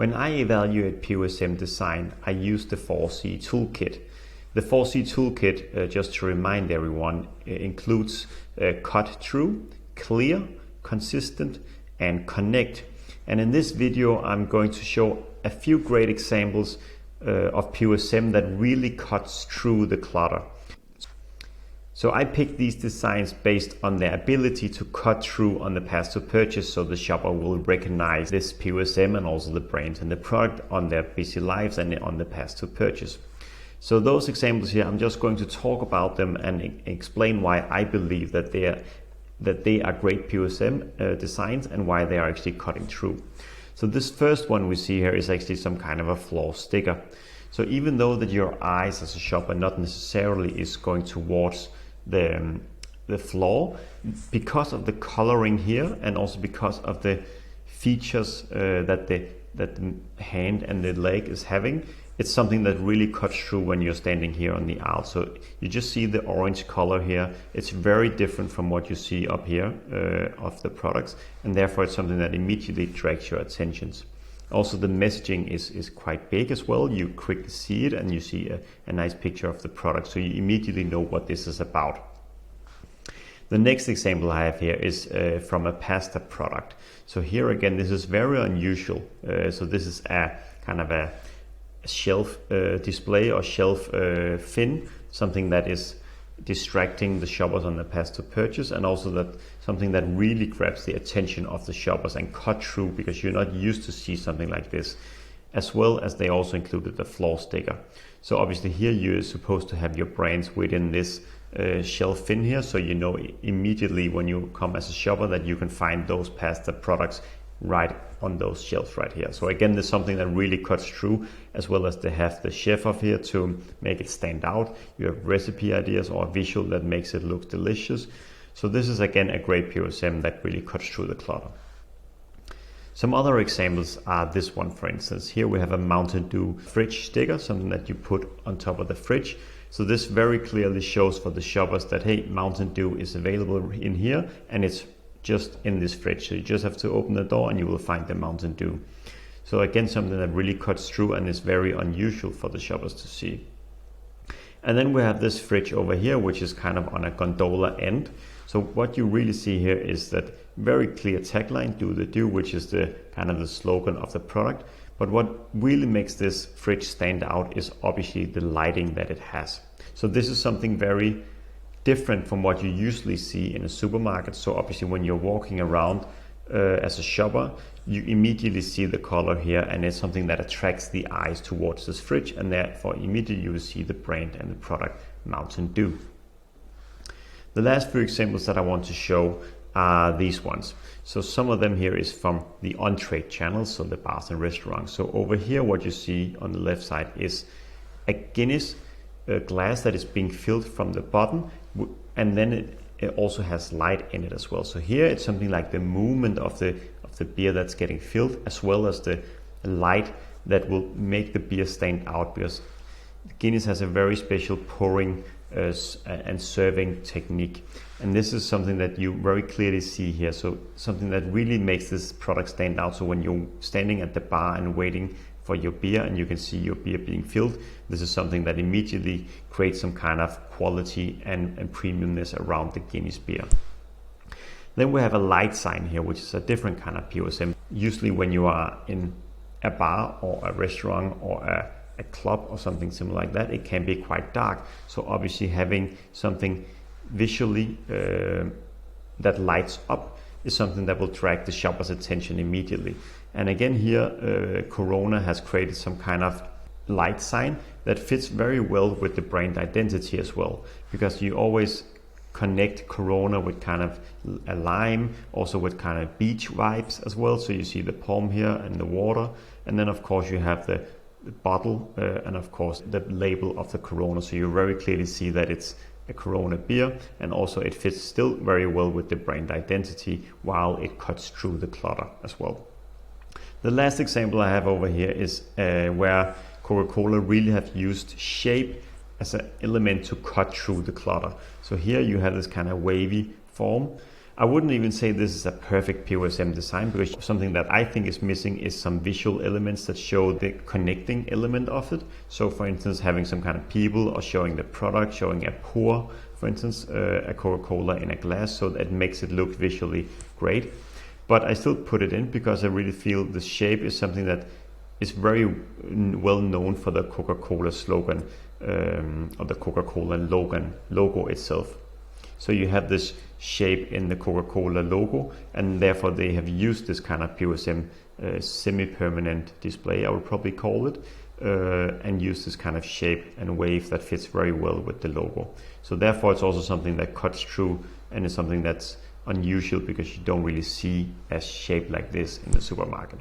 When I evaluate POSM design, I use the 4C toolkit. The 4C toolkit, just to remind everyone, includes cut through, clear, consistent, and connect. And in this video, I'm going to show a few great examples of POSM that really cuts through the clutter. So I picked these designs based on their ability to cut through on the path to purchase, so the shopper will recognize this POSM and also the brand and the product on their busy lives and on the path to purchase. So those examples here, I'm just going to talk about them and explain why I believe that they are great POSM designs and why they are actually cutting through. So this first one we see here is actually some kind of a floor sticker. So even though that your eyes as a shopper not necessarily is going towards the floor, because of the coloring here and also because of the features that the hand and the leg is having, it's something that really cuts through when you're standing here on the aisle. So you just see the orange color here. It's very different from what you see up here of the products, and therefore it's something that immediately attracts your attentions. Also, the messaging is quite big as well. You quickly see it and you see a nice picture of the product, so you immediately know what this is about. The next example I have here is from a pasta product. So here again, this is very unusual. So this is a kind of a shelf display or shelf fin, something that is distracting the shoppers on the path to purchase, and also that something that really grabs the attention of the shoppers and cut through because you're not used to see something like this, as well as they also included the floor sticker. So obviously here you're supposed to have your brands within this shelf fin here, so you know immediately when you come as a shopper that you can find those pasta products right on those shelves right here. So again, there's something that really cuts through, as well as they have the chef up here to make it stand out. You have recipe ideas or a visual that makes it look delicious. So this is again a great POSM that really cuts through the clutter. Some other examples are this one, for instance. Here we have a Mountain Dew fridge sticker, something that you put on top of the fridge. So this very clearly shows for the shoppers that, hey, Mountain Dew is available in here and it's just in this fridge. So you just have to open the door and you will find the Mountain Dew. So again, something that really cuts through and is very unusual for the shoppers to see. And then we have this fridge over here, which is kind of on a gondola end. So what you really see here is that very clear tagline, do the do, which is the kind of the slogan of the product. But what really makes this fridge stand out is obviously the lighting that it has. So this is something very different from what you usually see in a supermarket. So obviously when you're walking around as a shopper, you immediately see the color here, and it's something that attracts the eyes towards this fridge, and therefore immediately you will see the brand and the product Mountain Dew. The last few examples that I want to show are these ones. So some of them here is from the on-trade channels, so the bars and restaurants. So over here what you see on the left side is a Guinness glass that is being filled from the bottom, and then it also has light in it as well. So here it's something like the movement of the beer that's getting filled, as well as the light that will make the beer stand out, because Guinness has a very special pouring and serving technique, and this is something that you very clearly see here. So something that really makes this product stand out. So when you're standing at the bar and waiting for your beer and you can see your beer being filled, this is something that immediately creates some kind of quality and premiumness around the Guinness beer. Then we have a light sign here, which is a different kind of POSM. Usually when you are in a bar or a restaurant or a club or something similar like that, it can be quite dark. So obviously having something visually that lights up is something that will drag the shopper's attention immediately. And again here, Corona has created some kind of light sign that fits very well with the brand identity as well, because you always connect Corona with kind of a lime, also with kind of beach vibes as well. So you see the palm here and the water, and then of course you have the bottle and of course the label of the Corona. So you very clearly see that it's a Corona beer, and also it fits still very well with the brand identity while it cuts through the clutter as well. The last example I have over here is where Coca-Cola really have used shape as an element to cut through the clutter. So here you have this kind of wavy form. I wouldn't even say this is a perfect POSM design, because something that I think is missing is some visual elements that show the connecting element of it. So for instance, having some kind of people, or showing the product, showing a pour, for instance, a Coca-Cola in a glass, so that makes it look visually great. But I still put it in because I really feel the shape is something that is very well known for the Coca-Cola slogan, or the Coca-Cola logo itself. So you have this shape in the Coca-Cola logo, and therefore they have used this kind of POSM semi-permanent display, I would probably call it, and use this kind of shape and wave that fits very well with the logo. So therefore it's also something that cuts through, and is something that's unusual because you don't really see a shape like this in the supermarket.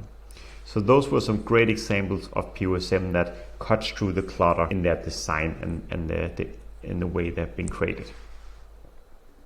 So those were some great examples of POSM that cuts through the clutter in their design and in the way they've been created.